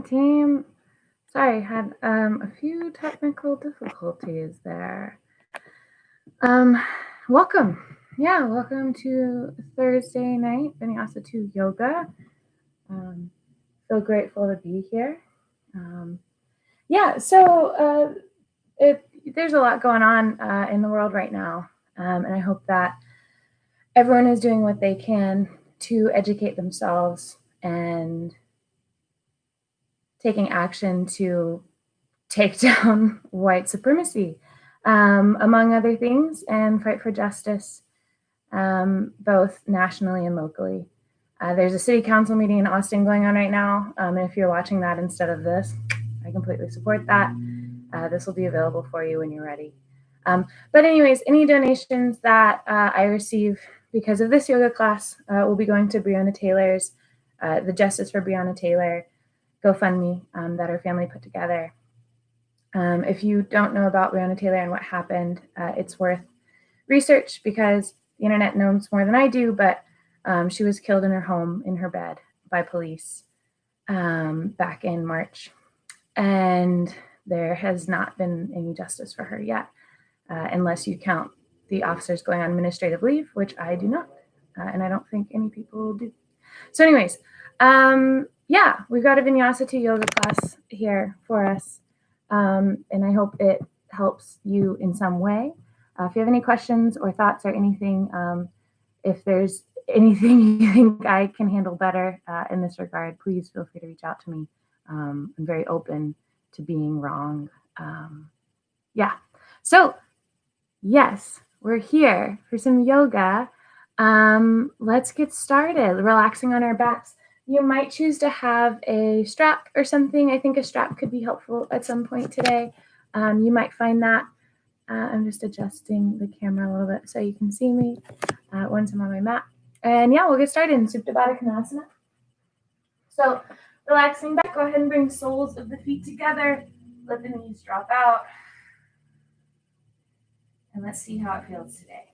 team. Sorry, had a few technical difficulties there. Welcome. Yeah, welcome to Thursday night Vinyasa 2 yoga. So grateful to be here. There's a lot going on in the world right now, and I hope that everyone is doing what they can to educate themselves and taking action to take down white supremacy, among other things, and fight for justice, both nationally and locally. There's a city council meeting in Austin going on right now, and if you're watching that instead of this, I completely support that. This will be available for you when you're ready. But anyways, any donations that I receive because of this yoga class will be going to Breonna Taylor's, the Justice for Breonna Taylor GoFundMe that her family put together. If you don't know about Breonna Taylor and what happened, it's worth research because the internet knows more than I do, but she was killed in her home, in her bed, by police back in March. And there has not been any justice for her yet, unless you count the officers going on administrative leave, which I do not, and I don't think any people do. So anyways, we've got a Vinyasa 2 yoga class here for us, and I hope it helps you in some way. If you have any questions or thoughts or anything, if there's anything you think I can handle better in this regard, please feel free to reach out to me. I'm very open to being wrong. So yes, we're here for some yoga. Let's get started. Relaxing on our backs. You might choose to have a strap or something. I think a strap could be helpful at some point today. You might find that. I'm just adjusting the camera a little bit so you can see me once I'm on my mat. And yeah, we'll get started in Supta Baddha Konasana. So relaxing back, go ahead and bring the soles of the feet together. Let the knees drop out. And let's see how it feels today.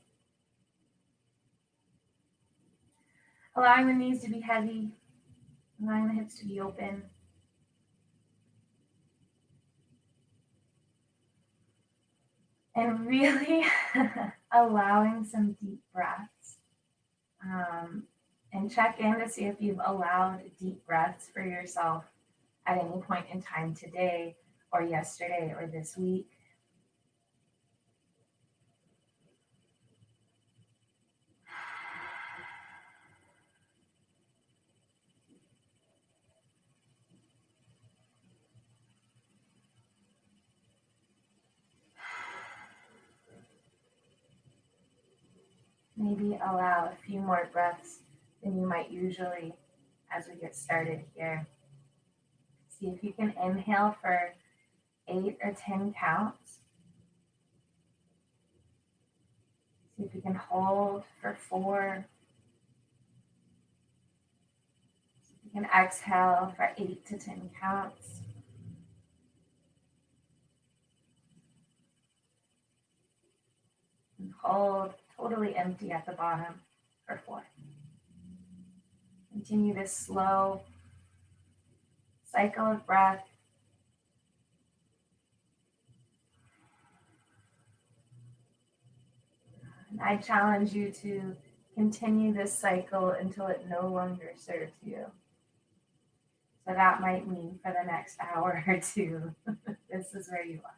Allowing the knees to be heavy, allowing the hips to be open. And really allowing some deep breaths. And check in to see if you've allowed deep breaths for yourself at any point in time today or yesterday or this week. Maybe allow a few more breaths than you might usually as we get started here. See if you can inhale for 8 or 10 counts. See if you can hold for 4. See if you can exhale for 8 to 10 counts. And hold totally empty at the bottom for 4. Continue this slow cycle of breath. And I challenge you to continue this cycle until it no longer serves you. So that might mean for the next hour or 2, this is where you are.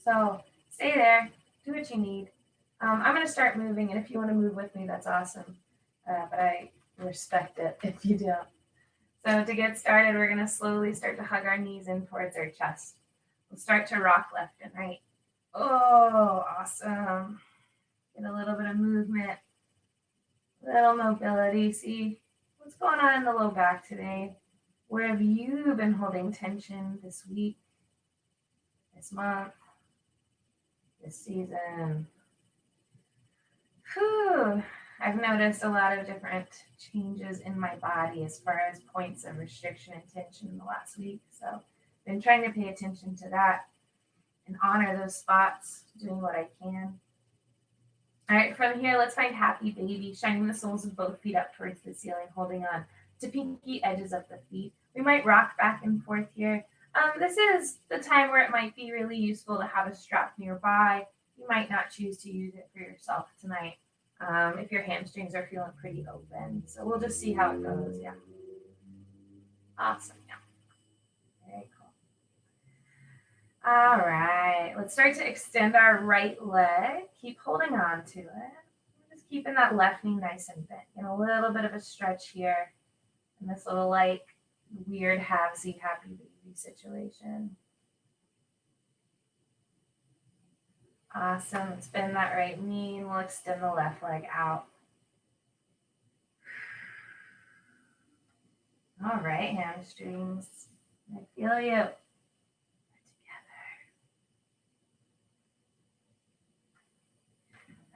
So stay there, do what you need. I'm going to start moving, and if you want to move with me, that's awesome. But I respect it if you don't. So to get started, we're going to slowly start to hug our knees in towards our chest. We'll start to rock left and right. Oh, awesome. Get a little bit of movement, little mobility. See what's going on in the low back today. Where have you been holding tension this week, this month, this season? Whew. I've noticed a lot of different changes in my body as far as points of restriction and tension in the last week. So I've been trying to pay attention to that and honor those spots, doing what I can. All right, from here, let's find happy baby, shining the soles of both feet up towards the ceiling, holding on to pinky edges of the feet. We might rock back and forth here. This is the time where it might be really useful to have a strap nearby. You might not choose to use it for yourself tonight if your hamstrings are feeling pretty open. So we'll just see how it goes. Yeah. Awesome. Yeah. Very cool. All right. Let's start to extend our right leg. Keep holding on to it. Just keeping that left knee nice and bent. And a little bit of a stretch here in this little like weird halvesy happy baby situation. Awesome. Let's bend that right knee and we'll extend the left leg out. All right, hamstrings. I feel you. Together.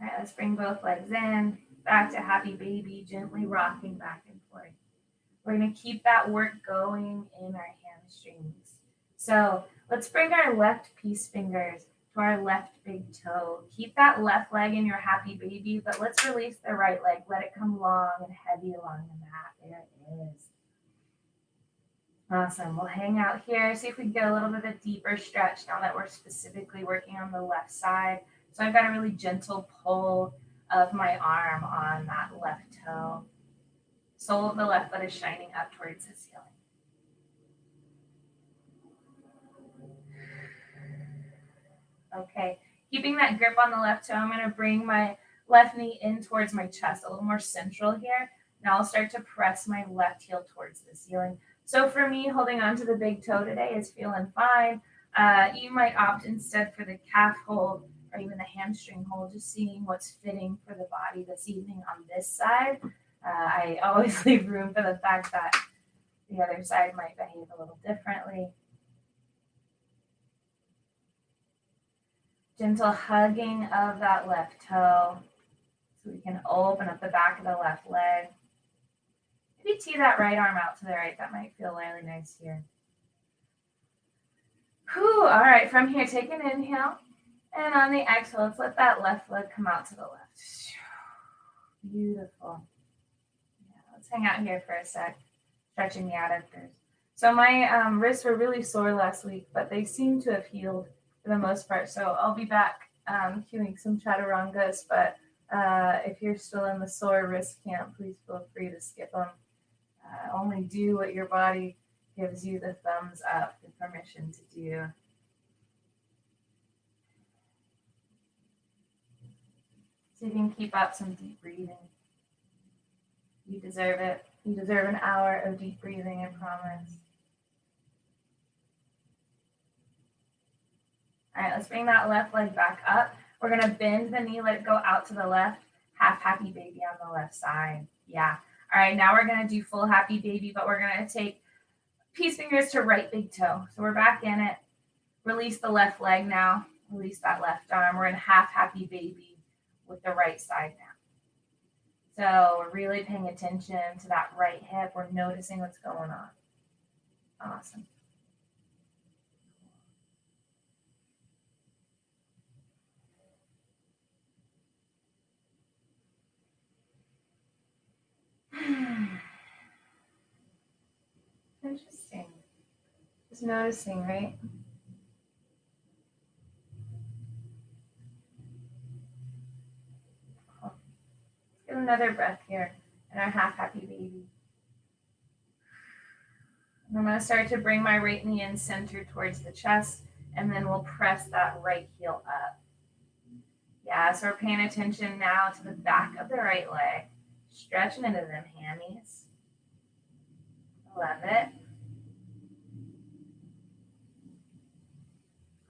All right, let's bring both legs in. Back to happy baby, gently rocking back and forth. We're going to keep that work going in our hamstrings. So let's bring our left peace fingers to our left big toe. Keep that left leg in your happy baby, but let's release the right leg. Let it come long and heavy along the mat. There it is. Awesome. We'll hang out here. See if we can get a little bit of a deeper stretch now that we're specifically working on the left side. So I've got a really gentle pull of my arm on that left toe. Sole of the left foot is shining up towards the ceiling. Okay, keeping that grip on the left toe, I'm going to bring my left knee in towards my chest, a little more central here. Now I'll start to press my left heel towards the ceiling. So for me, holding on to the big toe today is feeling fine. You might opt instead for the calf hold or even the hamstring hold, just seeing what's fitting for the body this evening on this side. I always leave room for the fact that the other side might behave a little differently. Gentle hugging of that left toe so we can open up the back of the left leg. Maybe tee that right arm out to the right. That might feel really nice here. Whew, all right, from here, take an inhale. And on the exhale, let's let that left leg come out to the left. Beautiful. Yeah, let's hang out here for a sec, stretching the adductors. So my wrists were really sore last week, but they seem to have healed for the most part. So I'll be back cueing some chaturangas, but if you're still in the sore wrist camp, please feel free to skip them. Only do what your body gives you the thumbs up, the permission to do. So you can keep up some deep breathing. You deserve it. You deserve an hour of deep breathing, I promise. All right, let's bring that left leg back up. We're going to bend the knee, let it go out to the left. Half happy baby on the left side. Yeah. All right, now we're going to do full happy baby, but we're going to take peace fingers to right big toe. So we're back in it. Release the left leg now. Release that left arm. We're in half happy baby with the right side now. So we're really paying attention to that right hip. We're noticing what's going on. Awesome. Interesting. Just noticing, right? Cool. Let's get another breath here in our half happy baby. And I'm going to start to bring my right knee in center towards the chest, and then we'll press that right heel up. Yeah, so we're paying attention now to the back of the right leg, stretching into them hammies. Love it.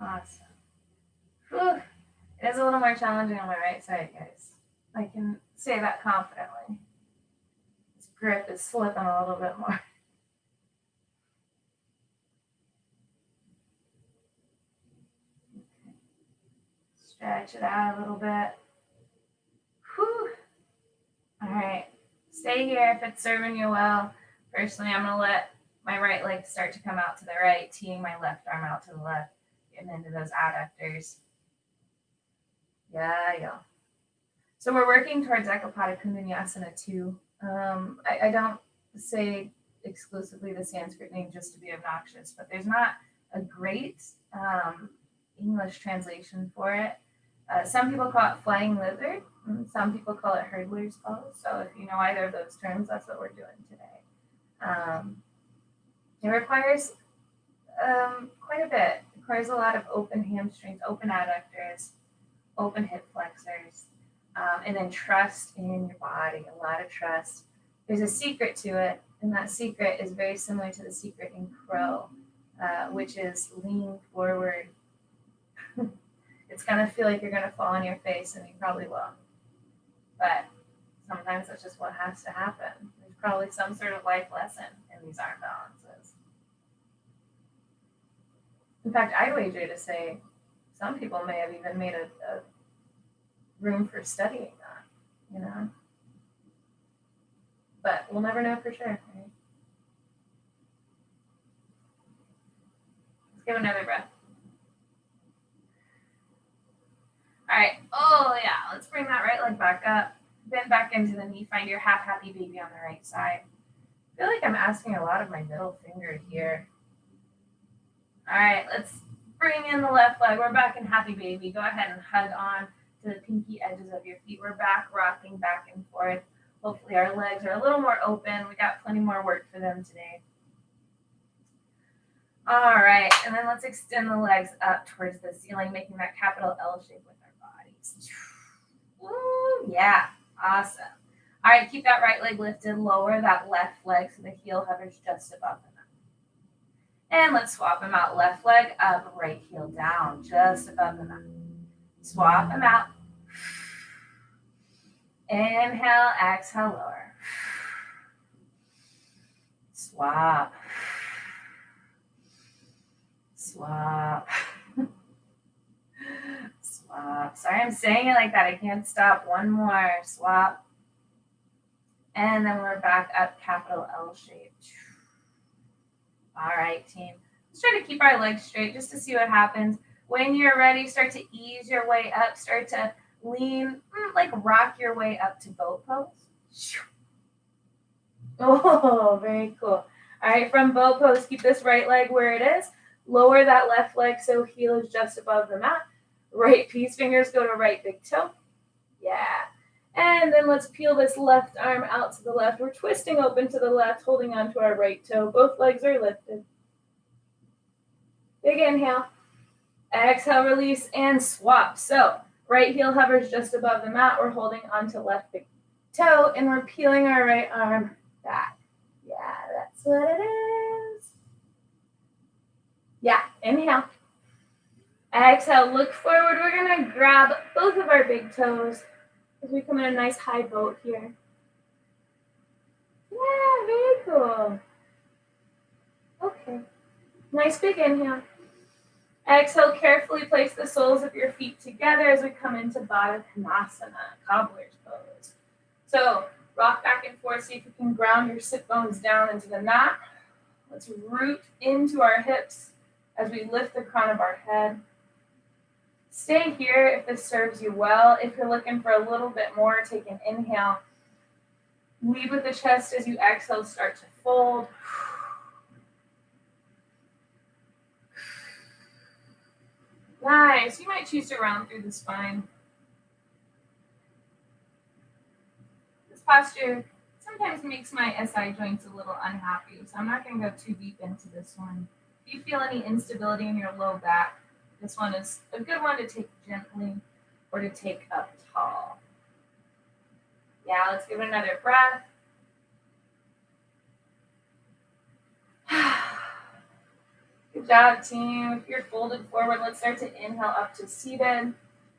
Awesome. Whew. It is a little more challenging on my right side, guys. I can say that confidently. This grip is slipping a little bit more. Okay. Stretch it out a little bit. Whew. All right. Stay here if it's serving you well. Personally, I'm going to let my right leg start to come out to the right, teeing my left arm out to the left, getting into those adductors. Yeah. So we're working towards Ekapada Koundinyasana too. I don't say exclusively the Sanskrit name just to be obnoxious, but there's not a great English translation for it. Some people call it flying lizard, and some people call it hurdler's pose. So if you know either of those terms, that's what we're doing today. It requires quite a bit. It requires a lot of open hamstrings, open adductors, open hip flexors, and then trust in your body, a lot of trust. There's a secret to it, and that secret is very similar to the secret in Crow, which is lean forward. It's going to feel like you're going to fall on your face, and you probably will. But sometimes that's just what has to happen. There's probably some sort of life lesson in these arm balances. In fact, I'd wager to say some people may have even made a room for studying that, But we'll never know for sure, right? Let's give another breath. All right. Oh, yeah. Let's bring that right leg back up. Bend back into the knee. Find your half happy baby on the right side. I feel like I'm asking a lot of my middle finger here. All right. Let's bring in the left leg. We're back in happy baby. Go ahead and hug on to the pinky edges of your feet. We're back, rocking back and forth. Hopefully our legs are a little more open. We got plenty more work for them today. All right. And then let's extend the legs up towards the ceiling, making that capital L shape with our bodies. Ooh, yeah. Awesome. All right. Keep that right leg lifted. Lower that left leg so the heel hovers just above the mat. And let's swap them out. Left leg up, right heel down, just above the mat. Swap them out. Inhale, exhale, lower. Swap. Swap. Swap. Sorry, I'm saying it like that. I can't stop. One more. Swap. And then we're back up, capital L shape. All right, team. Let's try to keep our legs straight just to see what happens. When you're ready, start to ease your way up. Start to lean, like rock your way up to boat pose. Oh, very cool. All right, from boat pose, keep this right leg where it is. Lower that left leg so heel is just above the mat. Right peace fingers go to right big toe. Yeah. And then let's peel this left arm out to the left. We're twisting open to the left, holding on to our right toe. Both legs are lifted. Big inhale. Exhale, release, and swap. So right heel hovers just above the mat. We're holding onto left big toe, and we're peeling our right arm back. Yeah, that's what it is. Yeah, inhale. Exhale, look forward. We're going to grab both of our big toes as we come in a nice high boat here. Yeah, very cool. Okay. Nice big inhale. Exhale, carefully place the soles of your feet together as we come into Baddha Konasana, cobbler's pose. So rock back and forth, see if you can ground your sit bones down into the mat. Let's root into our hips as we lift the crown of our head. Stay here if this serves you well. If you're looking for a little bit more, take an inhale. Lead with the chest as you exhale, start to fold. Nice. You might choose to round through the spine. This posture sometimes makes my SI joints a little unhappy, so I'm not going to go too deep into this one. If you feel any instability in your low back, this one is a good one to take gently or to take up tall. Yeah, let's give it another breath. Good job, team. If you're folded forward, let's start to inhale up to seated. And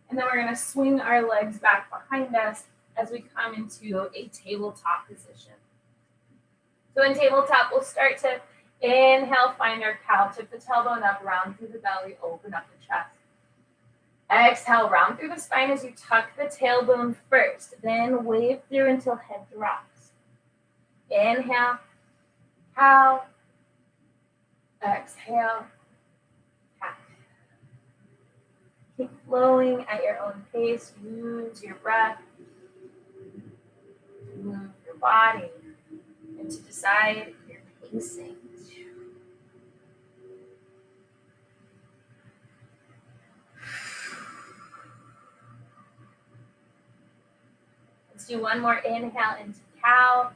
then we're going to swing our legs back behind us as we come into a tabletop position. So in tabletop, we'll start to inhale, find our cow. Tip the tailbone up, round through the belly, open up the chest. Exhale, round through the spine as you tuck the tailbone first. Then wave through until head drops. Inhale, cow. Exhale, cat. Keep flowing at your own pace. Use your breath. body and to decide your pacing. Let's do one more inhale into cow.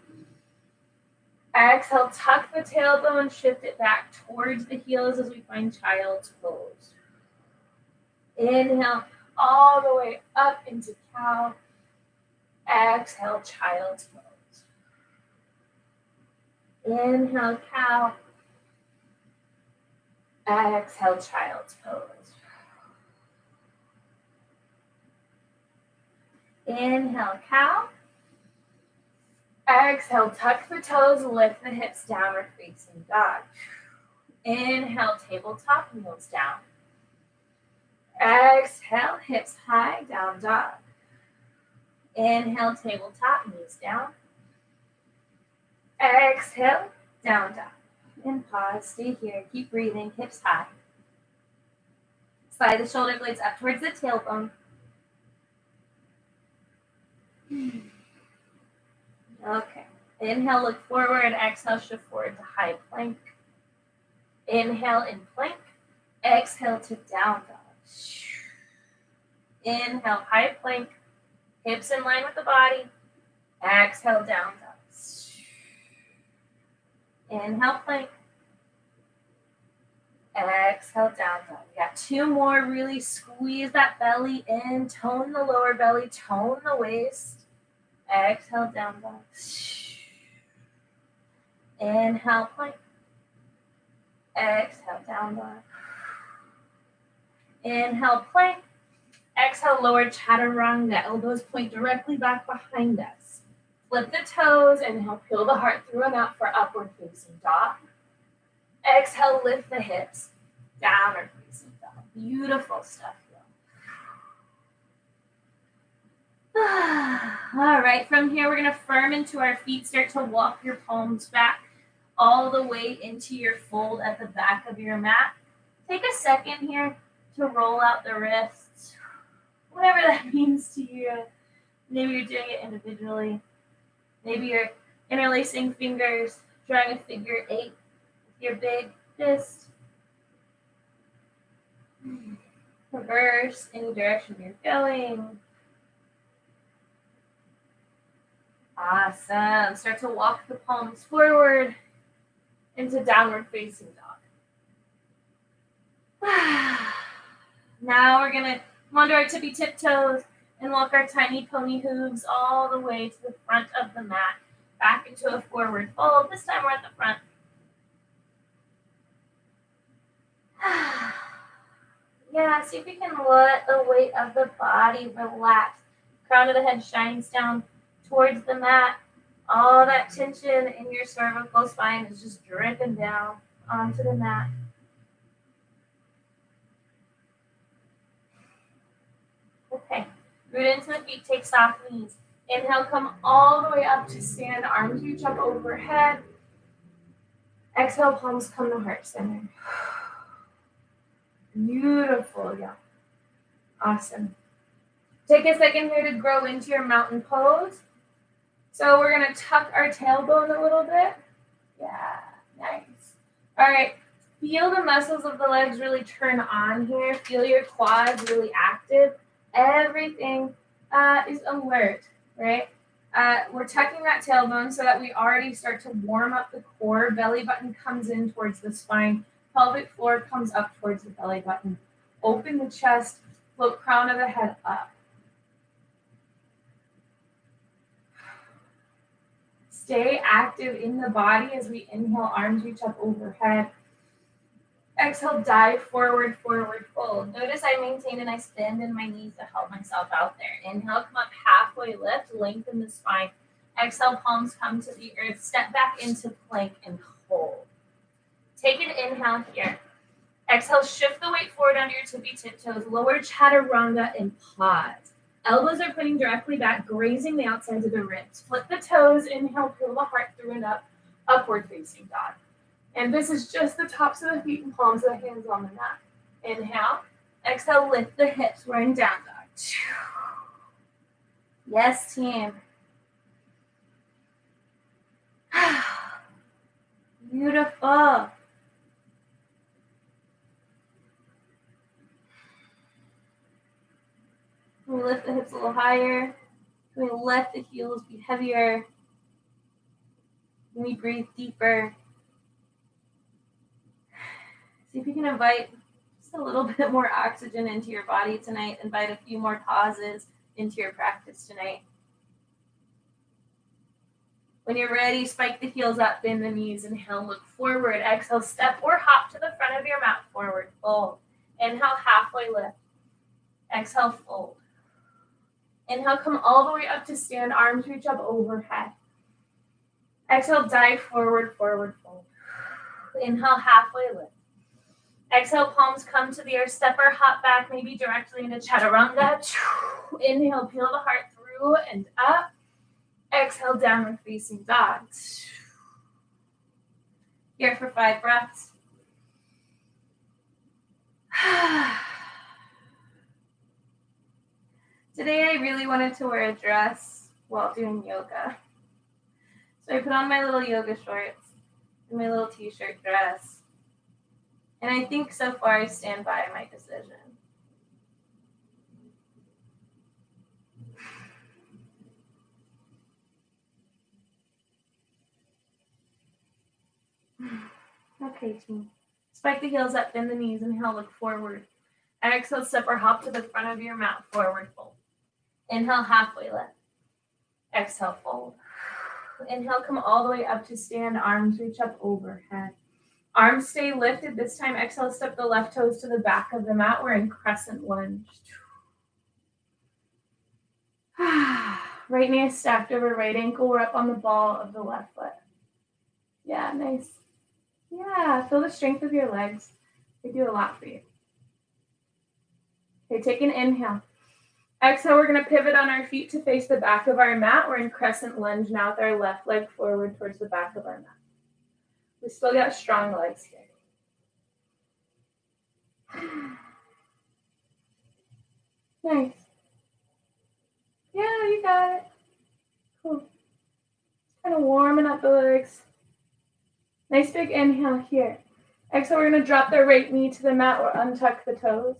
Exhale, tuck the tailbone, shift it back towards the heels as we find child's pose. Inhale all the way up into cow. Exhale, child's pose. Inhale, cow. Exhale, child's pose. Inhale, cow. Exhale, tuck the toes, lift the hips, downward facing dog. Inhale, tabletop, knees down. Exhale, hips high, down dog. Inhale, tabletop, knees down. Exhale, down dog. And pause, stay here, keep breathing, hips high. Slide the shoulder blades up towards the tailbone. Okay. Inhale, look forward. Exhale, shift forward to high plank. Inhale in plank. Exhale to down dog. Inhale, high plank. Hips in line with the body. Exhale, down dog. Inhale, plank. Exhale, down dog. We got two more. Really squeeze that belly in. Tone the lower belly. Tone the waist. Exhale, down dog. Inhale, plank. Exhale, down dog. Inhale, plank. Exhale, lower chaturanga. Elbows point directly back behind us. Flip the toes. Inhale, peel the heart through and out for upward facing dog. Exhale, lift the hips. Downward facing dog. Beautiful stuff. All right, from here, we're going to firm into our feet. Start to walk your palms back all the way into your fold at the back of your mat. Take a second here to roll out the wrists, whatever that means to you. Maybe you're doing it individually. Maybe you're interlacing fingers, drawing a figure 8 with your big fist. Reverse any direction you're going. Awesome. Start to walk the palms forward into downward facing dog. Now we're going to come onto our tippy tiptoes and walk our tiny pony hooves all the way to the front of the mat, back into a forward fold. This time we're at the front. Yeah, see if you can let the weight of the body relax. Crown of the head shines down towards the mat. All that tension in your cervical spine is just dripping down onto the mat. Okay, root into the feet, take soft knees. Inhale, come all the way up to stand, arms reach up overhead. Exhale, palms come to heart center. Beautiful, yeah. Awesome. Take a second here to grow into your mountain pose. So we're going to tuck our tailbone a little bit. Yeah, nice. All right, feel the muscles of the legs really turn on here. Feel your quads really active. Everything is alert, right? We're tucking that tailbone so that we already start to warm up the core. Belly button comes in towards the spine. Pelvic floor comes up towards the belly button. Open the chest, float crown of the head up. Stay active in the body as we inhale, arms reach up overhead. Exhale, dive forward, forward fold. Notice I maintain and I bend in my knees to help myself out there. Inhale, come up halfway lift, lengthen the spine. Exhale, palms come to the earth. Step back into plank and hold. Take an inhale here. Exhale, shift the weight forward under your tippy tiptoes. Lower chaturanga and pause. Elbows are pointing directly back, grazing the outsides of the ribs. Flip the toes. Inhale, pull the heart through and up. Upward facing dog. And this is just the tops of the feet and palms of the hands on the mat. Inhale. Exhale, lift the hips. We're in down dog. Yes, team. Beautiful. Can we lift the hips a little higher? Can we let the heels be heavier? Can we breathe deeper? See if you can invite just a little bit more oxygen into your body tonight. Invite a few more pauses into your practice tonight. When you're ready, spike the heels up, bend the knees, inhale, look forward. Exhale, step or hop to the front of your mat, forward, fold. Inhale, halfway lift. Exhale, fold. Inhale, come all the way up to stand, arms reach up overhead. Exhale, dive forward, forward, fold. Inhale, halfway lift. Exhale, palms come to the earth, step or hop back, maybe directly into chaturanga. Inhale, peel the heart through and up. Exhale, downward facing dog. Here for 5 breaths. Today I really wanted to wear a dress while doing yoga. So I put on my little yoga shorts and my little t-shirt dress. And I think so far I stand by my decision. Okay, team. Spike the heels up, bend the knees, inhale, look forward. Exhale, step or hop to the front of your mat, forward fold. Inhale, halfway lift. Exhale, fold. Inhale, come all the way up to stand, arms reach up overhead. Arms stay lifted. This time, exhale, step the left toes to the back of the mat. We're in crescent lunge. Right knee is stacked over right ankle. We're up on the ball of the left foot. Yeah, nice. Yeah, feel the strength of your legs. They do a lot for you. Okay, take an inhale. Exhale, we're going to pivot on our feet to face the back of our mat. We're in crescent lunge now with our left leg forward towards the back of our mat. We still got strong legs here. Nice. Yeah, you got it. Cool. Kind of warming up the legs. Nice big inhale here. Exhale, we're going to drop the right knee to the mat or untuck the toes.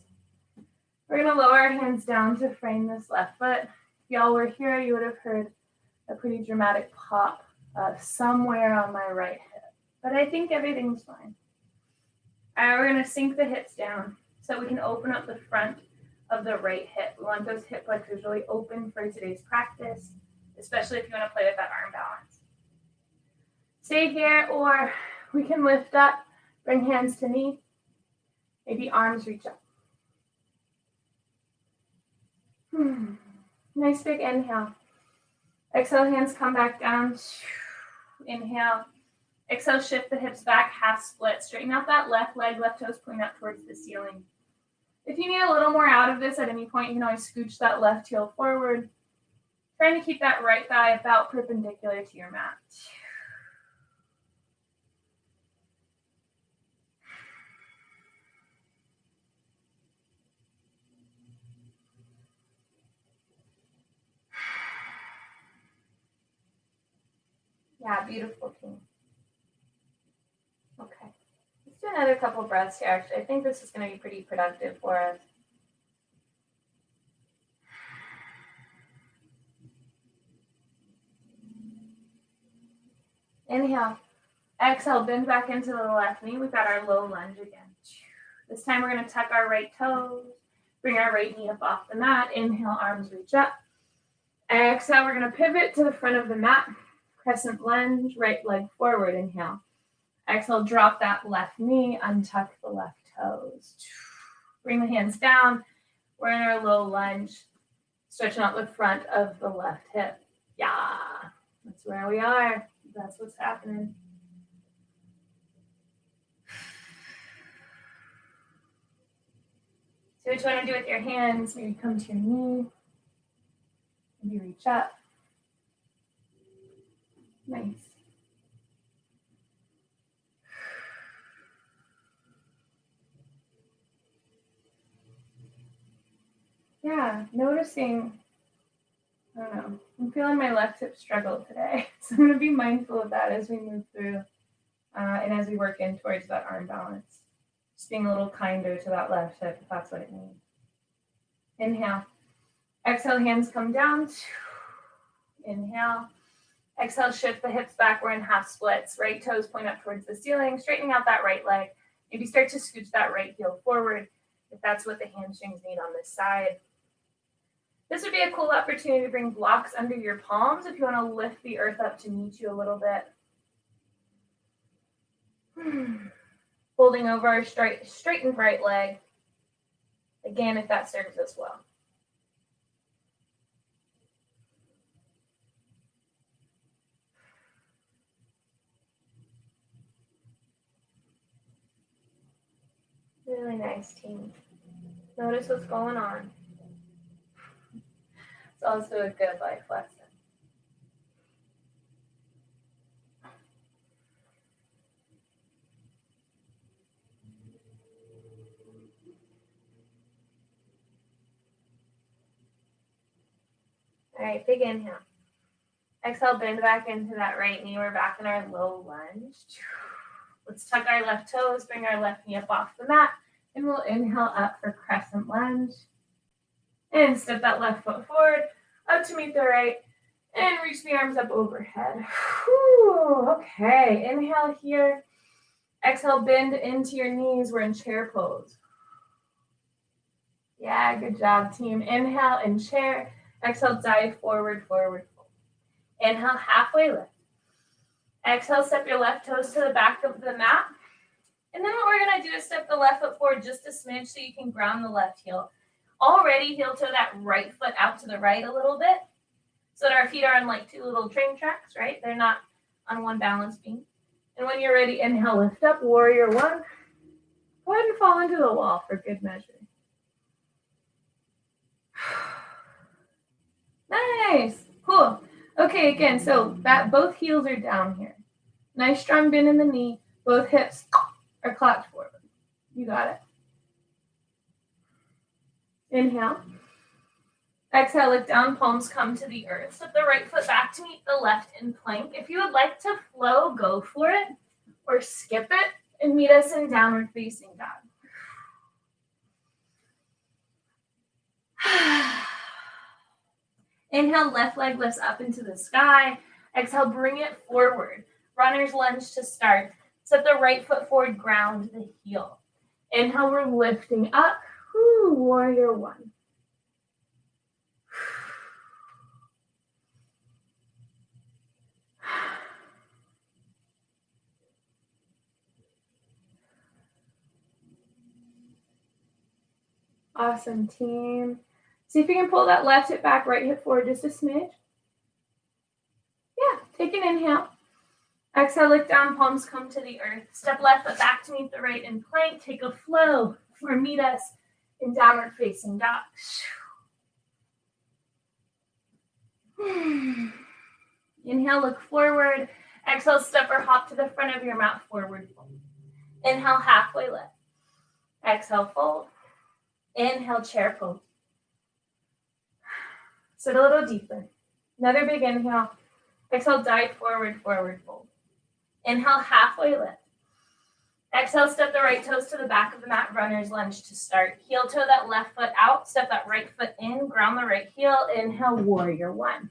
We're going to lower our hands down to frame this left foot. If y'all were here, you would have heard a pretty dramatic pop somewhere on my right hip. But I think everything's fine. All right, we're going to sink the hips down so we can open up the front of the right hip. We want those hip flexors really open for today's practice, especially if you want to play with that arm balance. Stay here, or we can lift up, bring hands to knee, maybe arms reach up. Nice big inhale. Exhale, hands come back down. Inhale. Exhale, shift the hips back, half split. Straighten out that left leg, left toes point up towards the ceiling. If you need a little more out of this at any point, you can always scooch that left heel forward. Trying to keep that right thigh about perpendicular to your mat. Yeah, beautiful team. Okay. Let's do another couple breaths here, actually. I think this is going to be pretty productive for us. Inhale. Exhale, bend back into the left knee. We've got our low lunge again. This time we're going to tuck our right toes. Bring our right knee up off the mat. Inhale, arms reach up. Exhale, we're going to pivot to the front of the mat. Crescent lunge, right leg forward. Inhale. Exhale, drop that left knee. Untuck the left toes. Bring the hands down. We're in our low lunge. Stretching out the front of the left hip. Yeah, that's where we are. That's what's happening. So what you want to do with your hands, maybe come to your knee. Maybe reach up. Nice. Yeah, noticing I don't know. I'm feeling my left hip struggle today. So I'm going to be mindful of that as we move through and as we work in towards that arm balance. Just being a little kinder to that left hip if that's what it needs. Inhale. Exhale, hands come down. Inhale. Exhale, shift the hips back. We're in half splits. Right toes point up towards the ceiling, straightening out that right leg. Maybe start to scooch that right heel forward if that's what the hamstrings need on this side. This would be a cool opportunity to bring blocks under your palms if you want to lift the earth up to meet you a little bit. Holding over our straightened right leg. Again, if that serves us well. Really nice, team. Notice what's going on. It's also a good life lesson. All right, big inhale. Exhale, bend back into that right knee. We're back in our low lunge. Let's tuck our left toes, bring our left knee up off the mat, and we'll inhale up for crescent lunge. And step that left foot forward, up to meet the right, and reach the arms up overhead. Whew, okay, inhale here. Exhale, bend into your knees. We're in chair pose. Yeah, good job, team. Inhale in chair. Exhale, dive forward, forward, forward. Inhale, halfway lift. Exhale, step your left toes to the back of the mat. And then what we're going to do is step the left foot forward just a smidge so you can ground the left heel. Already heel toe that right foot out to the right a little bit so that our feet are on like two little train tracks, right? They're not on one balance beam. And when you're ready, inhale, lift up, warrior one. Go ahead and fall into the wall for good measure. Nice, cool. Okay, again, so that both heels are down here. Nice strong bend in the knee. Both hips are clocked forward. You got it. Inhale. Exhale, look down, palms come to the earth. Step the right foot back to meet the left in plank. If you would like to flow, go for it, or skip it and meet us in downward facing dog. Inhale, left leg lifts up into the sky. Exhale, bring it forward. Runner's lunge to start. Step the right foot forward, ground the heel. Inhale, we're lifting up. Whew, warrior one. Awesome, team. See if you can pull that left hip back, right hip forward just a smidge. Yeah, take an inhale. Exhale, look down, palms come to the earth. Step left foot back to meet the right in plank. Take a flow or meet us in downward facing dog. Inhale, look forward. Exhale, step or hop to the front of your mat, forward fold. Inhale, halfway lift. Exhale, fold. Inhale, chair pose. Sit a little deeper. Another big inhale. Exhale, dive forward, forward fold. Inhale, halfway lift. Exhale, step the right toes to the back of the mat, runner's lunge to start. Heel toe that left foot out, step that right foot in, ground the right heel. Inhale, warrior one.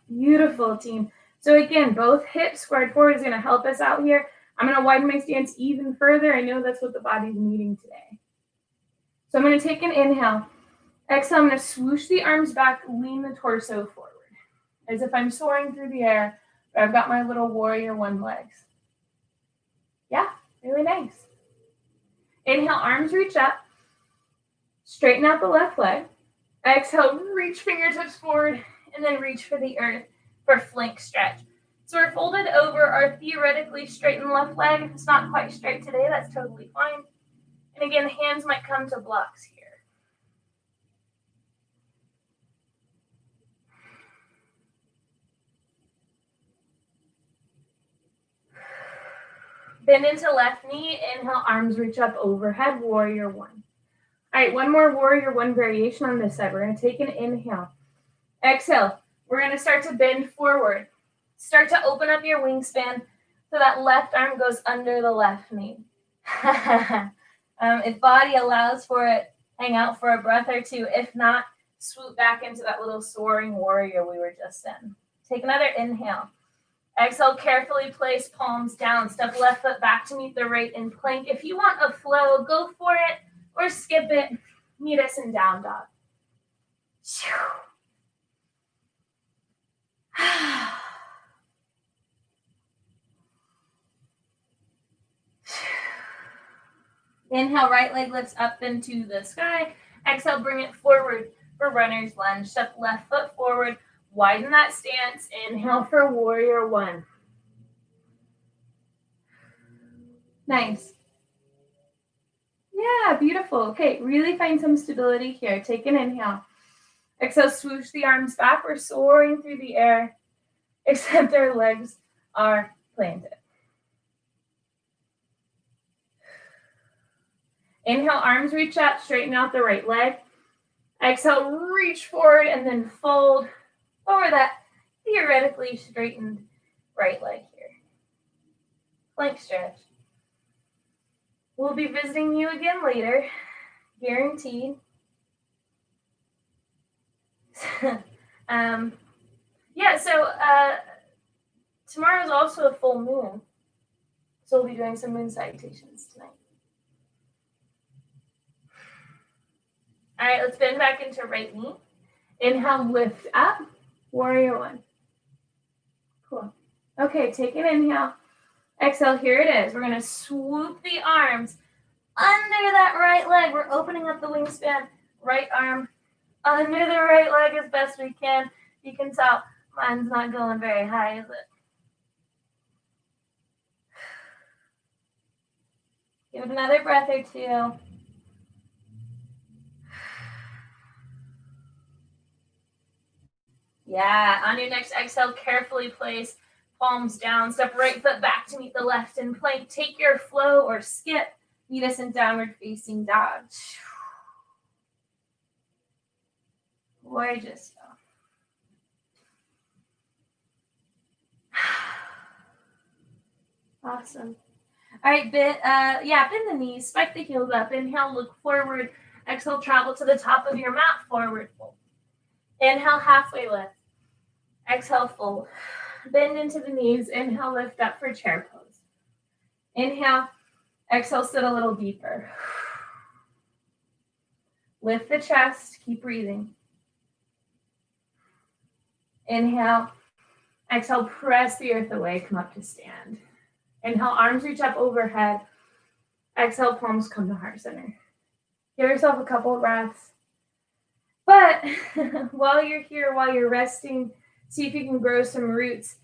Beautiful, team. So again, both hips squared forward is going to help us out here. I'm going to widen my stance even further. I know that's what the body's needing today. So I'm going to take an inhale. Exhale, I'm going to swoosh the arms back, lean the torso forward. As if I'm soaring through the air, but I've got my little warrior one legs. Yeah, really nice. Inhale, arms reach up. Straighten out the left leg. Exhale, reach fingertips forward, and then reach for the earth for flank stretch. So we're folded over our theoretically straightened left leg. If it's not quite straight today, that's totally fine. And again, hands might come to blocks here. Bend into left knee. Inhale, arms reach up overhead, warrior one. All right, one more warrior one variation on this side. We're going to take an inhale. Exhale. We're going to start to bend forward. Start to open up your wingspan so that left arm goes under the left knee. If body allows for it, hang out for a breath or two. If not, swoop back into that little soaring warrior we were just in. Take another inhale. Exhale, carefully place palms down. Step left foot back to meet the right in plank. If you want a flow, go for it or skip it. Meet us in down dog. Inhale, right leg lifts up into the sky. Exhale, bring it forward for runner's lunge. Step left foot forward. Widen that stance. Inhale for warrior one. Nice. Yeah, beautiful. Okay, really find some stability here. Take an inhale. Exhale, swoosh the arms back. We're soaring through the air, except our legs are planted. Inhale, arms reach up, straighten out the right leg. Exhale, reach forward and then fold over that theoretically straightened right leg here. Plank stretch. We'll be visiting you again later, guaranteed. Tomorrow is also a full moon, so we'll be doing some moon salutations tonight. All right, let's bend back into right knee. Inhale, lift up, warrior one. Cool. Okay, take an inhale. Exhale, here it is. We're going to swoop the arms under that right leg. We're opening up the wingspan. Right arm under the right leg as best we can. You can tell mine's not going very high, is it? Give it another breath or two. Yeah, on your next exhale, carefully place palms down. Step right foot back to meet the left in plank. Take your flow or skip. Meet us in downward facing dog. Gorgeous. Awesome. All right, bend the knees, spike the heels up. Inhale, look forward. Exhale, travel to the top of your mat, forward fold. Inhale, halfway lift. Exhale, fold. Bend into the knees. Inhale, lift up for chair pose. Inhale, exhale, sit a little deeper. Lift the chest, keep breathing. Inhale, exhale, press the earth away, come up to stand. Inhale, arms reach up overhead. Exhale, palms come to heart center. Give yourself a couple of breaths. But while you're here, while you're resting, see if you can grow some roots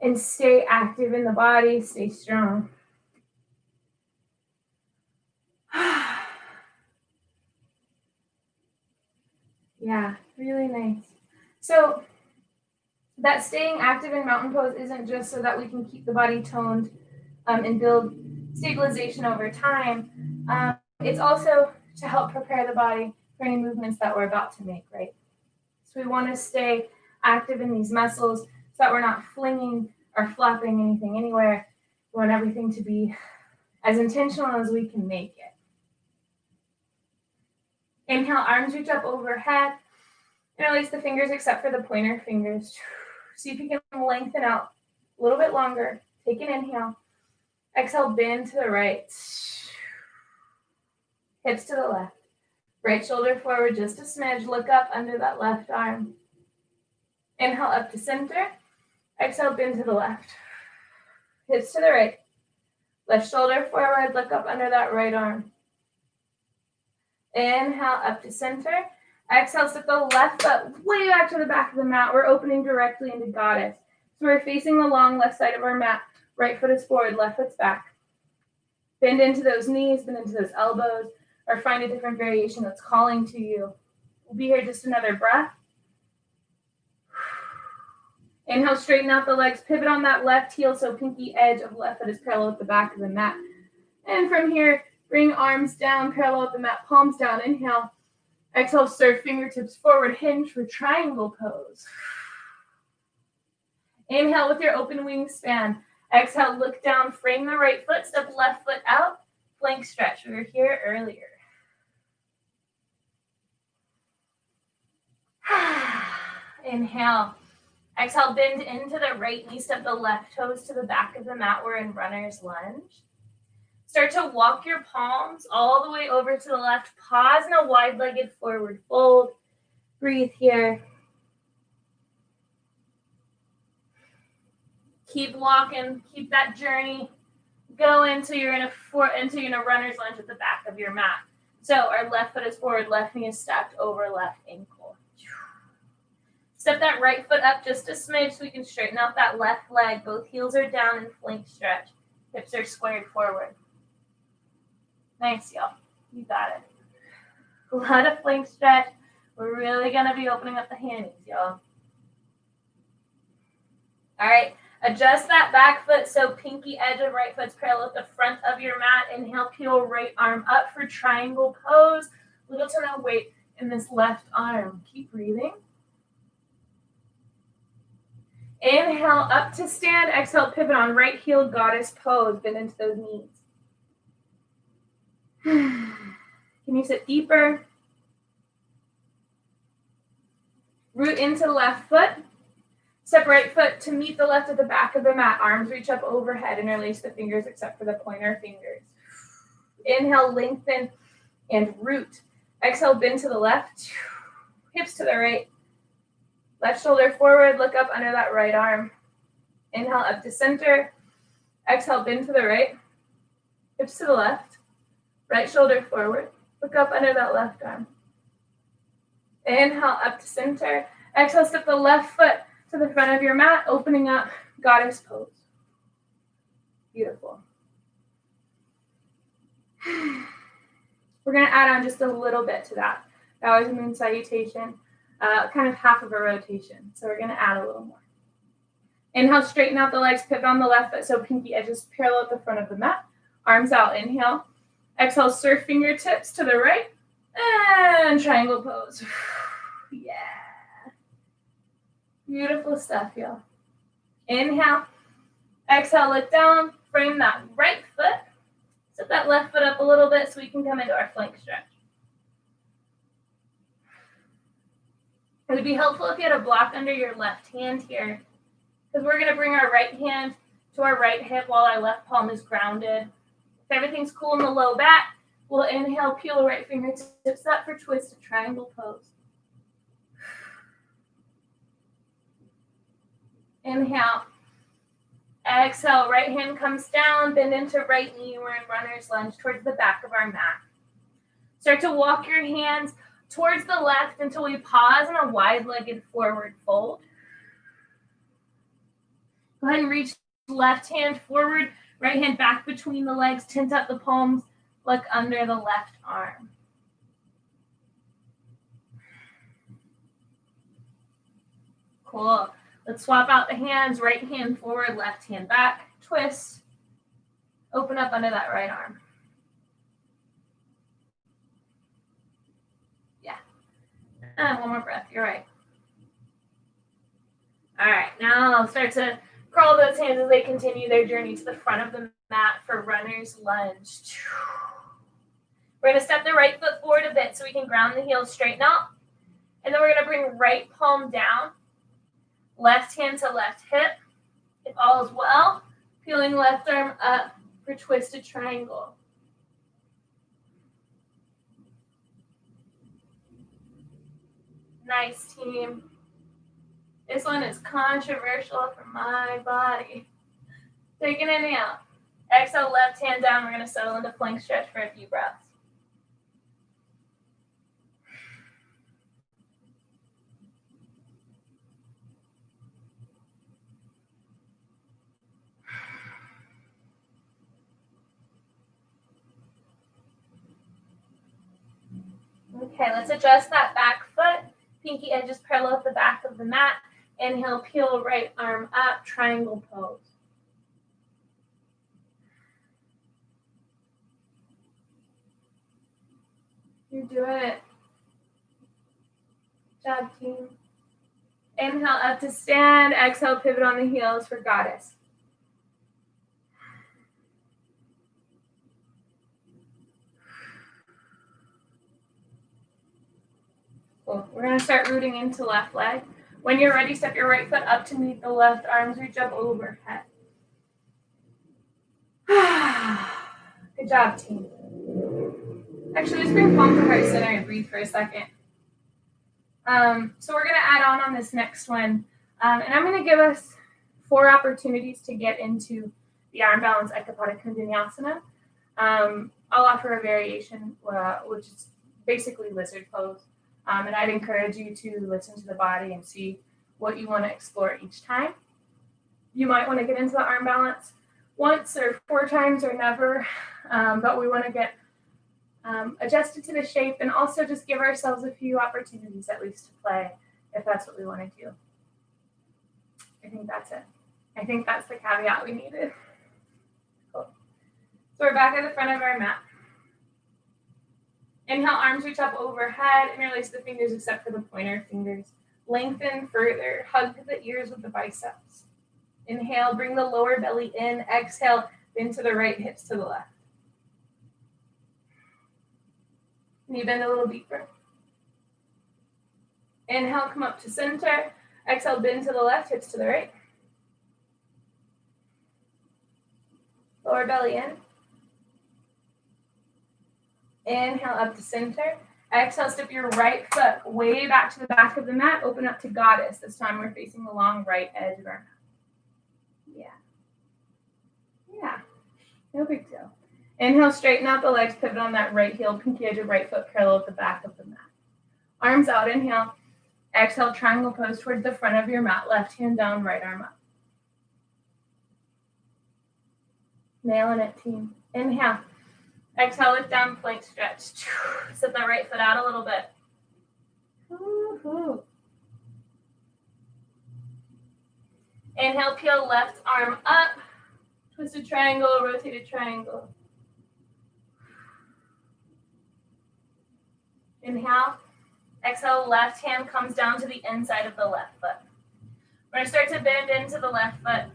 and stay active in the body, stay strong. Yeah, really nice. So that staying active in mountain pose isn't just so that we can keep the body toned and build stabilization over time. It's also to help prepare the body for any movements that we're about to make, right? So we want to stay active in these muscles so that we're not flinging or flopping anything anywhere. We want everything to be as intentional as we can make it. Inhale, arms reach up overhead. And release the fingers except for the pointer fingers. See if you can lengthen out a little bit longer. Take an inhale. Exhale, bend to the right. Hips to the left. Right shoulder forward just a smidge. Look up under that left arm. Inhale up to center. Exhale, bend to the left. Hips to the right. Left shoulder forward. Look up under that right arm. Inhale up to center. Exhale, step the left foot way back to the back of the mat. We're opening directly into goddess. So we're facing the long left side of our mat. Right foot is forward, left foot's back. Bend into those knees, bend into those elbows, or find a different variation that's calling to you. We'll be here just another breath. Inhale, straighten out the legs. Pivot on that left heel so pinky edge of left foot is parallel with the back of the mat. And from here, Bring arms down, parallel with the mat, palms down. Inhale. Exhale, surf fingertips forward, hinge for triangle pose. Inhale with your open wingspan. Exhale, look down, frame the right foot, step left foot out, plank stretch. We were here earlier. Inhale. Exhale, bend into the right knee, step the left toes to the back of the mat. We're in runner's lunge. Start to walk your palms all the way over to the left. Pause in a wide-legged forward fold. Breathe here. Keep walking. Keep that journey. Go until you're in a runner's lunge at the back of your mat. So our left foot is forward, left knee is stacked over left ankle. Step that right foot up just a smidge so we can straighten out that left leg. Both heels are down in flank stretch. Hips are squared forward. Nice, y'all. You got it. A lot of flank stretch. We're really going to be opening up the hammies, y'all. All right. Adjust that back foot so pinky edge of right foot's parallel with the front of your mat. Inhale, peel right arm up for triangle pose. Little to no weight in this left arm. Keep breathing. Inhale, up to stand. Exhale, pivot on right heel, goddess pose. Bend into those knees. Can you sit deeper? Root into left foot. Step right foot to meet the left at the back of the mat. Arms reach up overhead. Interlace the fingers except for the pointer fingers. Inhale, lengthen and root. Exhale, bend to the left. Hips to the right. Left shoulder forward. Look up under that right arm. Inhale, up to center. Exhale, bend to the right. Hips to the left. Right shoulder forward. Look up under that left arm. Inhale, up to center. Exhale, step the left foot to the front of your mat, opening up goddess pose. Beautiful. We're going to add on just a little bit to that. That was a moon salutation, kind of half of a rotation. So we're going to add a little more. Inhale, straighten out the legs, pivot on the left foot so pinky edges parallel at the front of the mat. Arms out, inhale. Exhale, surf fingertips to the right. And triangle pose. Yeah. Beautiful stuff, y'all. Inhale. Exhale, look down. Frame that right foot. Set that left foot up a little bit so we can come into our flank stretch. It would be helpful if you had a block under your left hand here, because we're going to bring our right hand to our right hip while our left palm is grounded. If everything's cool in the low back, we'll inhale, peel right fingertips up for twisted triangle pose. Inhale. Exhale, right hand comes down, bend into right knee. We're in runner's lunge towards the back of our mat. Start to walk your hands towards the left until we pause in a wide-legged forward fold. Go ahead and reach left hand forward, right hand back between the legs, tint up the palms, look under the left arm. Cool. Let's swap out the hands, right hand forward, left hand back, twist, open up under that right arm. Yeah. And one more breath, you're right. All right, now I'll start to crawl those hands as they continue their journey to the front of the mat for runner's lunge. We're going to step the right foot forward a bit so we can ground the heels, straighten out. And then we're going to bring right palm down, left hand to left hip. If all is well, peeling left arm up for twisted triangle. Nice, team. This one is controversial for my body. Take an inhale. Exhale, left hand down. We're going to settle into plank stretch for a few breaths. Okay, let's adjust that back foot. Pinky edges parallel with the back of the mat. Inhale, peel right arm up, triangle pose. You're doing it. Good job, team. Inhale up to stand. Exhale, pivot on the heels for goddess. Cool. We're going to start rooting into left leg. When you're ready, step your right foot up to meet the left. Arms reach up overhead. Good job, team. Actually, let's bring palm to heart center and breathe for a second. So we're going to add on this next one. And I'm going to give us 4 opportunities to get into the arm balance Ekapada Koundinyasana. I'll offer a variation, which is basically lizard pose. And I'd encourage you to listen to the body and see what you want to explore each time. You might want to get into the arm balance once or 4 times or never, but we want to get adjusted to the shape and also just give ourselves a few opportunities at least to play if that's what we want to do. I think that's it. I think that's the caveat we needed. Cool. So we're back at the front of our mat. Inhale, arms reach up overhead, interlace the fingers except for the pointer fingers. Lengthen further, hug the ears with the biceps. Inhale, bring the lower belly in. Exhale, bend to the right, hips to the left. Knee bend a little deeper. Inhale, come up to center. Exhale, bend to the left, hips to the right. Lower belly in. Inhale, up to center. Exhale, step your right foot way back to the back of the mat. Open up to goddess. This time we're facing the long right edge of our mat. Yeah. No big deal. Inhale, straighten out the legs, pivot on that right heel, pinky edge of right foot parallel with the back of the mat. Arms out, inhale. Exhale, triangle pose towards the front of your mat. Left hand down, right arm up. Nailing it, team. Inhale. Exhale, lift down, plank stretch. Set that right foot out a little bit. Woo-hoo. Inhale, peel left arm up. Twisted triangle, rotated triangle. Inhale. Exhale, left hand comes down to the inside of the left foot. We're going to start to bend into the left foot.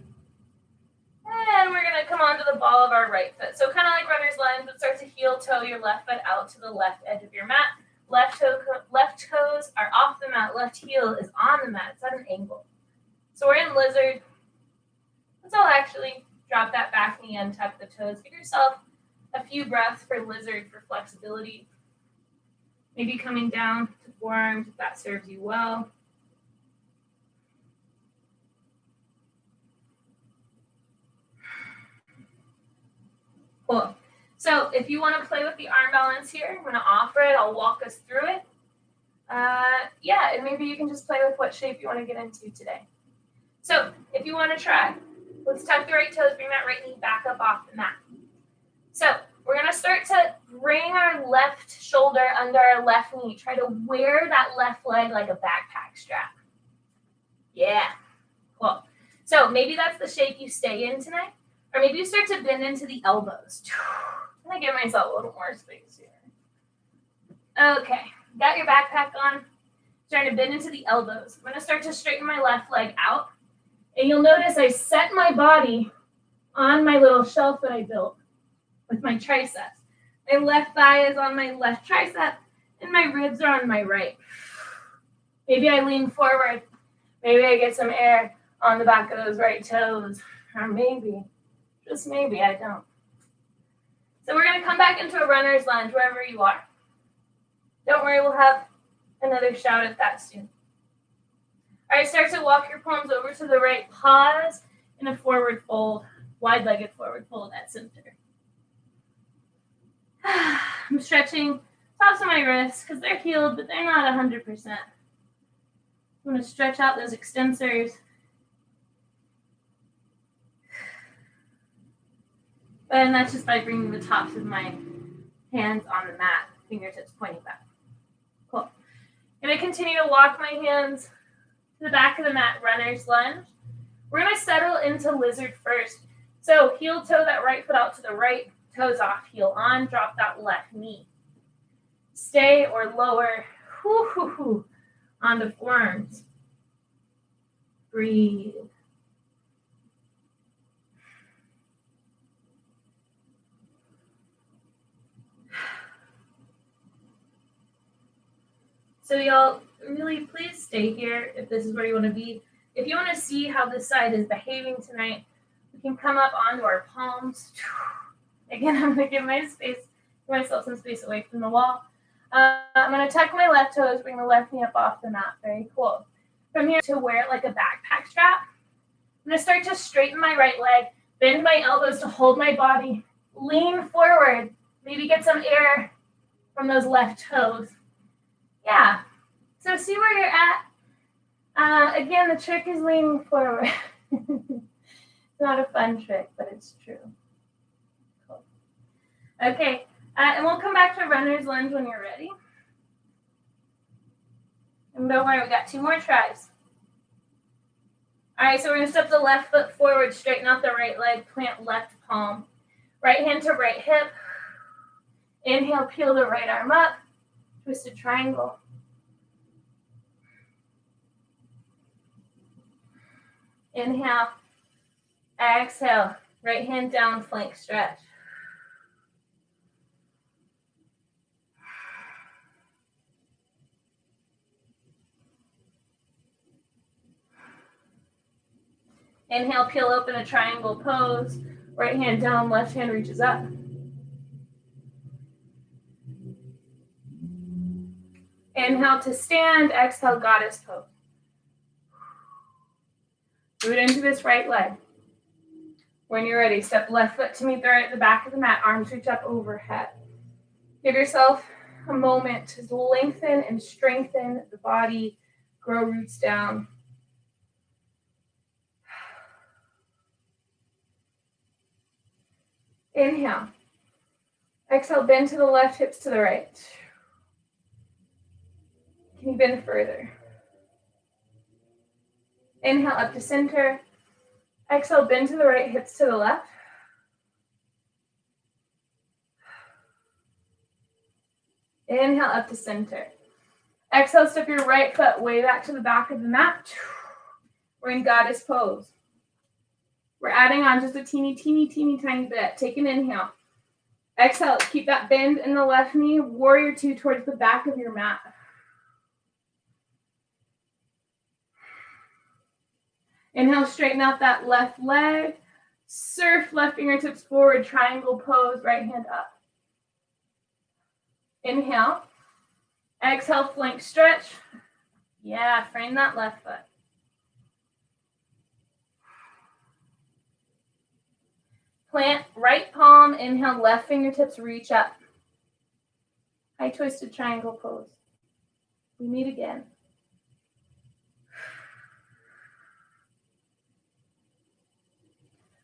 And we're going to come onto the ball of our right foot. So kind of like runner's lunge, but start to heel toe your left foot out to the left edge of your mat. Left toes are off the mat. Left heel is on the mat. It's at an angle. So we're in lizard. Let's all actually drop that back knee and tuck the toes. Give yourself a few breaths for lizard for flexibility. Maybe coming down to forearms if that serves you well. Cool. So if you want to play with the arm balance here, I'm going to offer it. I'll walk us through it. And maybe you can just play with what shape you want to get into today. So if you want to try, let's tuck the right toes, bring that right knee back up off the mat. So we're going to start to bring our left shoulder under our left knee. Try to wear that left leg like a backpack strap. Yeah, cool. So maybe that's the shape you stay in tonight. Or maybe you start to bend into the elbows. I'm going to give myself a little more space here. Okay, got your backpack on. Starting to bend into the elbows. I'm going to start to straighten my left leg out. And you'll notice I set my body on my little shelf that I built with my triceps. My left thigh is on my left tricep, and my ribs are on my right. Maybe I lean forward. Maybe I get some air on the back of those right toes. Or maybe, just maybe, I don't. So we're going to come back into a runner's lunge wherever you are. Don't worry, we'll have another shout at that soon. All right, start to walk your palms over to the right. Pause in a forward fold, wide-legged forward fold at center. I'm stretching tops of my wrists because they're healed, but they're not 100%. I'm going to stretch out those extensors. And that's just by bringing the tops of my hands on the mat, fingertips pointing back. Cool. I'm going to continue to walk my hands to the back of the mat, runner's lunge. We're going to settle into lizard first. So heel toe that right foot out to the right, toes off, heel on, drop that left knee. stay or lower onto forearms. Breathe. So y'all, really please stay here if this is where you want to be. If you want to see how this side is behaving tonight, we can come up onto our palms. Again, I'm going to give myself some space away from the wall. I'm going to tuck my left toes, bring the left knee up off the mat. Very cool. From here to wear it like a backpack strap. I'm going to start to straighten my right leg, bend my elbows to hold my body, lean forward, maybe get some air from those left toes. Yeah, so see where you're at. Again, the trick is leaning forward. It's not a fun trick, but it's true. Cool. Okay, and we'll come back to runner's lunge when you're ready. And don't worry, we got 2 more tries. All right, so we're going to step the left foot forward, straighten out the right leg, plant left palm. Right hand to right hip. Inhale, peel the right arm up. Twisted triangle. Inhale. Exhale. Right hand down, flank stretch. Inhale, peel open a triangle pose. Right hand down, left hand reaches up. Inhale to stand, exhale, goddess pose. Root into this right leg. When you're ready, step left foot to meet the right at the back of the mat, arms reach up overhead. Give yourself a moment to lengthen and strengthen the body, grow roots down. Inhale. Exhale, bend to the left, hips to the right. Can you bend further? Inhale up to center. Exhale, bend to the right, hips to the left. Inhale up to center. Exhale, step your right foot way back to the back of the mat. We're in goddess pose. We're adding on just a teeny tiny bit. Take an inhale. Exhale, keep that bend in the left knee. Warrior 2 towards the back of your mat. Inhale, straighten out that left leg. Surf left fingertips forward, triangle pose, right hand up. Inhale. Exhale, flank stretch. Yeah, frame that left foot. Plant right palm, inhale, left fingertips reach up. High twisted triangle pose. We meet again.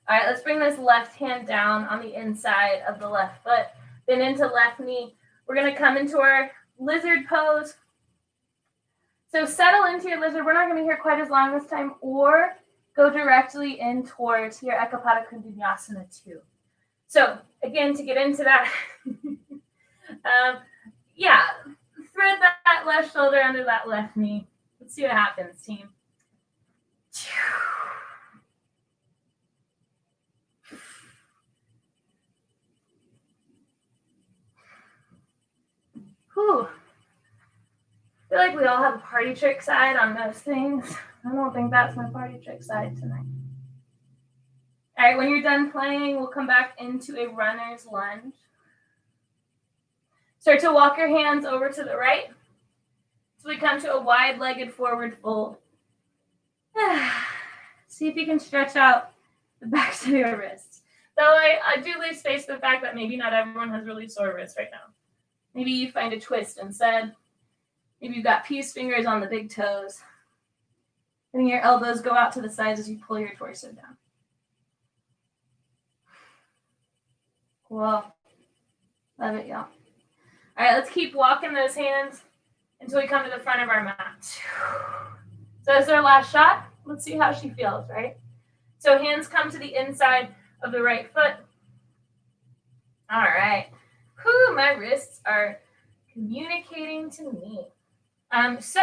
All right, let's bring this left hand down on the inside of the left foot, then into left knee. We're going to come into our lizard pose. So settle into your lizard. We're not going to be here quite as long this time, or go directly in towards your Ekapada Koundinyasana 2. So again, to get into that, thread that left shoulder under that left knee. Let's see what happens, team. Whew. I feel like we all have a party trick side on most things. I don't think that's my party trick side tonight. All right, when you're done playing, we'll come back into a runner's lunge. Start to walk your hands over to the right. So we come to a wide-legged forward fold. See if you can stretch out the backs of your wrists. Though I do leave space for the fact that maybe not everyone has really sore wrists right now. Maybe you find a twist instead. Maybe you've got peace fingers on the big toes. And your elbows go out to the sides as you pull your torso down. Cool. Love it, y'all. All right, let's keep walking those hands until we come to the front of our mat. So that's our last shot. Let's see how she feels, right? So hands come to the inside of the right foot. All right. Whew, my wrists are communicating to me. So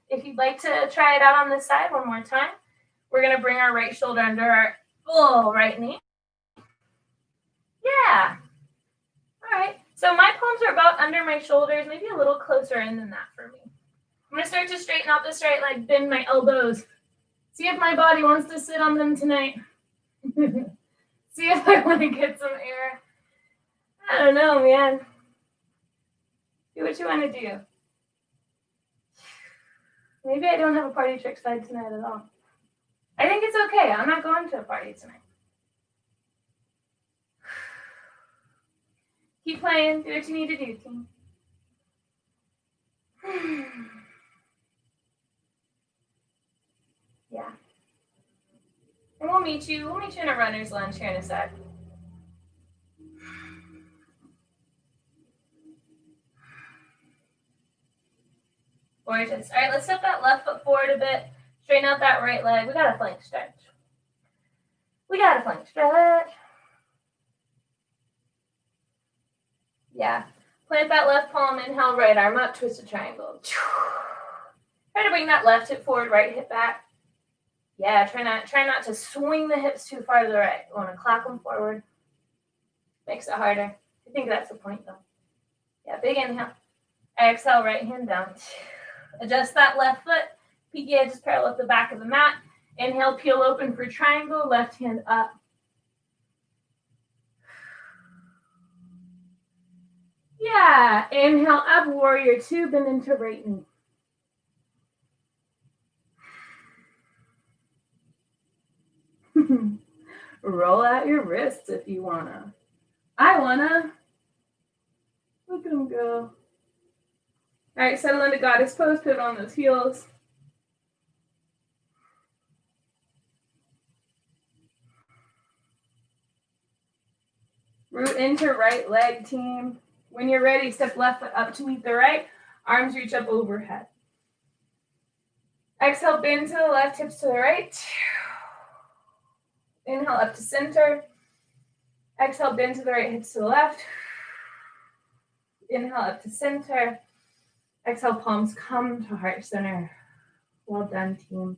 if you'd like to try it out on this side one more time, we're going to bring our right shoulder under our full right knee. Yeah. All right. So my palms are about under my shoulders, maybe a little closer in than that for me. I'm going to start to straighten out this right leg, bend my elbows. See if my body wants to sit on them tonight. See if I want to get some air. I don't know, man. Do what you want to do. Maybe I don't have a party trick side tonight at all. I think it's okay. I'm not going to a party tonight. Keep playing. Do what you need to do, team. Yeah. And we'll meet you in a runner's lunge here in a sec. Gorgeous. All right, let's step that left foot forward a bit. Straighten out that right leg. We got a flank stretch. Yeah. Plant that left palm, inhale, right arm up, twist a triangle. Try to bring that left hip forward, right hip back. Yeah, try not to swing the hips too far to the right. You want to clap them forward. Makes it harder. I think that's the point, though. Yeah, big inhale. Exhale, right hand down. Adjust that left foot. Peaky edges parallel with the back of the mat. Inhale, peel open for triangle, left hand up. Yeah, inhale up, warrior two, bend into right knee. Roll out your wrists if you wanna. I wanna. Look at them go. All right, settle into goddess pose, pivot on those heels. Root into right leg, team. When you're ready, step left foot up to meet the right. Arms reach up overhead. Exhale, bend to the left, hips to the right. Inhale up to center. Exhale, bend to the right, hips to the left. Inhale up to center. Exhale, palms come to heart center. Well done, team.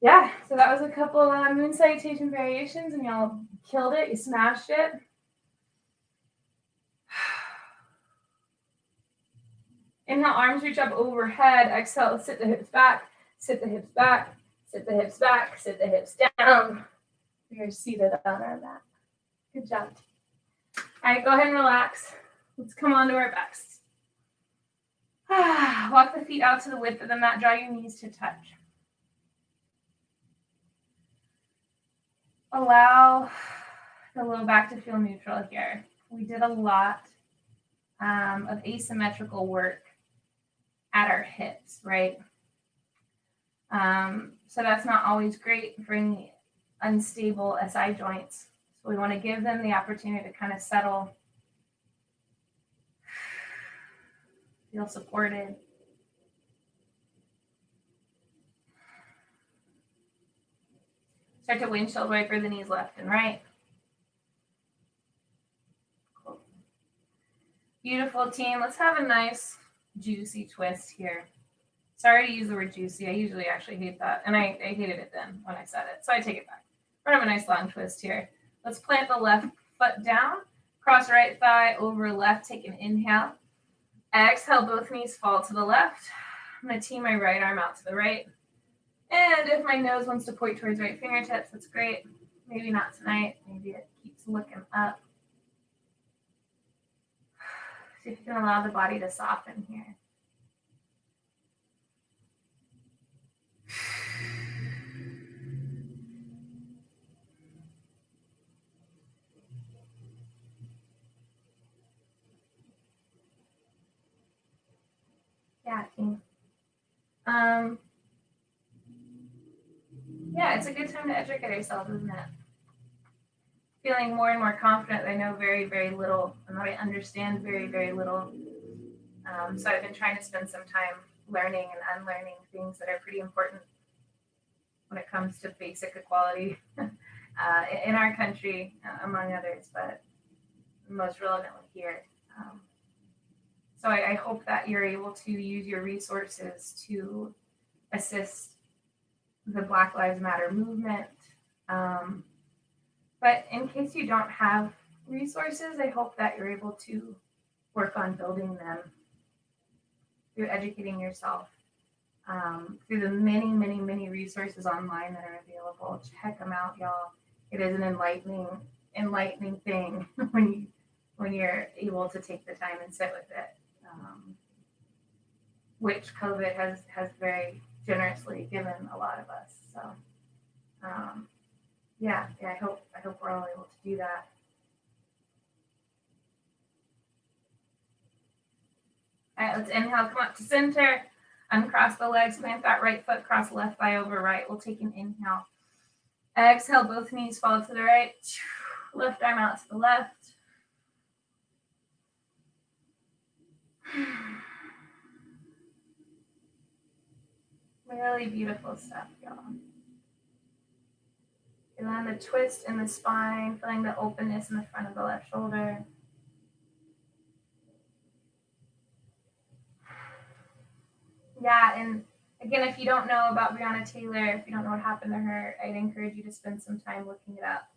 Yeah, so that was a couple moon salutation variations, and y'all killed it. You smashed it. Inhale, arms reach up overhead. Exhale, sit the hips back, sit the hips back, sit the hips back, sit the hips down. We are seated on our mat. Good job. All right, go ahead and relax. Let's come onto our backs. Walk the feet out to the width of the mat. Draw your knees to touch. Allow the low back to feel neutral here. We did a lot of asymmetrical work at our hips, right? So that's not always great for any unstable SI joints. So we want to give them the opportunity to kind of settle, feel supported. Start to windshield wiper the knees left and right. Cool. Beautiful, team. Let's have a nice juicy twist here. Sorry to use the word juicy. I usually actually hate that. And I hated it then when I said it. So I take it back. We're going to have a nice long twist here. Let's plant the left foot down. Cross right thigh over left. Take an inhale. Exhale, both knees fall to the left. I'm going to tee my right arm out to the right. And if my nose wants to point towards right fingertips, that's great. Maybe not tonight. Maybe it keeps looking up. See if you can allow the body to soften here. Yeah, team. Yeah, it's a good time to educate ourselves, isn't it? Feeling more and more confident that I know very, very little and that I understand very, very little. So I've been trying to spend some time learning and unlearning things that are pretty important when it comes to basic equality in our country, among others, but most relevantly here. So I hope that you're able to use your resources to assist the Black Lives Matter movement. But in case you don't have resources, I hope that you're able to work on building them through educating yourself, through the many, many, many resources online that are available. Check them out, y'all. It is an enlightening thing when you're able to take the time and sit with it, which COVID has very generously given a lot of us. So, yeah, I hope we're all able to do that. All right, let's inhale, come up to center, uncross the legs, plant that right foot, cross left thigh over right. We'll take an inhale. Exhale, both knees fall to the right. Left arm out to the left. Really beautiful stuff, y'all. Feeling the twist in the spine, feeling the openness in the front of the left shoulder. Yeah, and again, if you don't know about Breonna Taylor, if you don't know what happened to her, I'd encourage you to spend some time looking it up.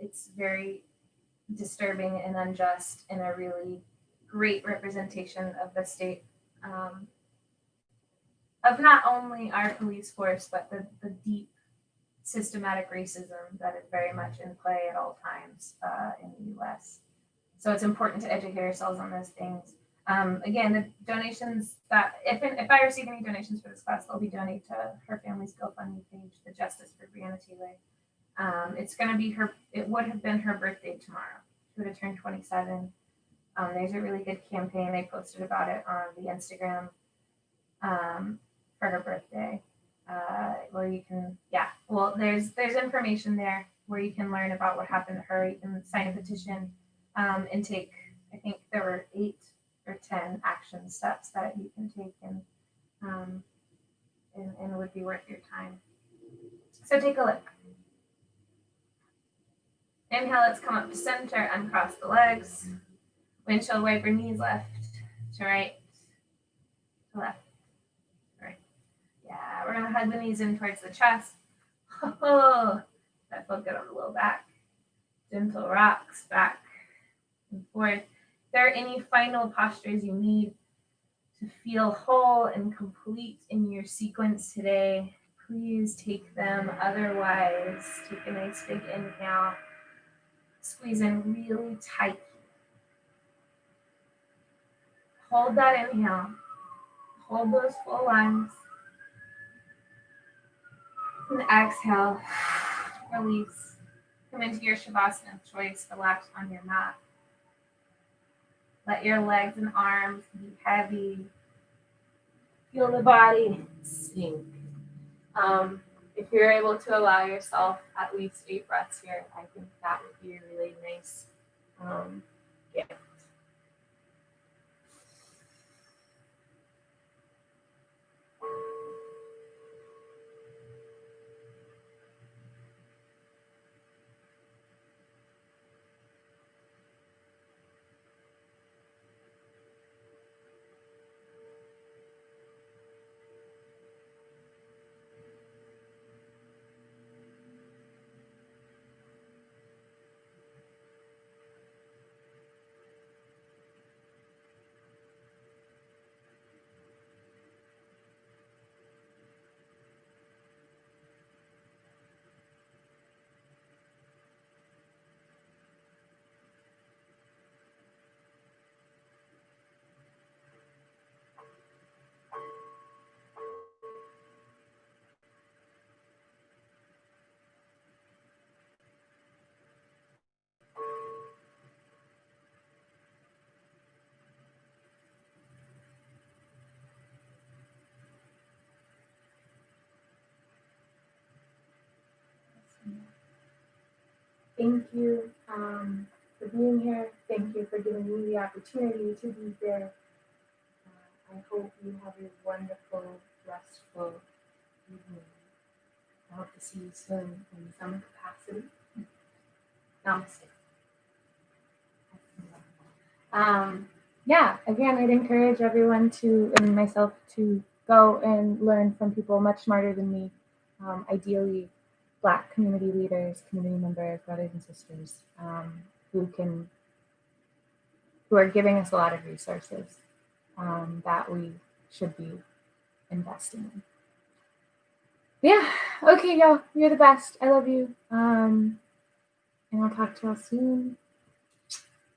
It's very disturbing and unjust, and a really great representation of the state, of not only our police force, but the deep systematic racism that is very much in play at all times in the US. So it's important to educate ourselves on those things. Again, the donations that, if I receive any donations for this class, they'll be donated to her family's GoFundMe page, the Justice for Breonna Taylor. It's going to be it would have been her birthday tomorrow. She would have turned 27. There's a really good campaign. I posted about it on the Instagram for her birthday, where you can, there's information there where you can learn about what happened to her. You can sign a petition and take, I think there were 8 or 10 action steps that you can take, and it would be worth your time. So take a look. Inhale, let's come up to center, uncross the legs. Windshield wiper knees left to right, to left, to right. Yeah, we're gonna hug the knees in towards the chest. Oh, that felt good on the low back. Gentle rocks back and forth. If there are any final postures you need to feel whole and complete in your sequence today, please take them. Otherwise, take a nice big inhale. Squeeze in really tight. Hold that inhale. Hold those full lungs. And exhale. Release. Come into your Shavasana of choice. Relax on your mat. Let your legs and arms be heavy. Feel the body sink. If you're able to allow yourself at least 8 breaths here, I think that would be a really nice gift. Thank you for being here. Thank you for giving me the opportunity to be there. I hope you have a wonderful, restful evening. I hope to see you soon in some capacity. Namaste. yeah, again, I'd encourage everyone to, and myself, to go and learn from people much smarter than me, ideally Black community leaders, community members, brothers and sisters, who are giving us a lot of resources that we should be investing in. Yeah, okay, y'all, you're the best. I love you. And I'll talk to y'all soon.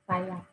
Bye, y'all.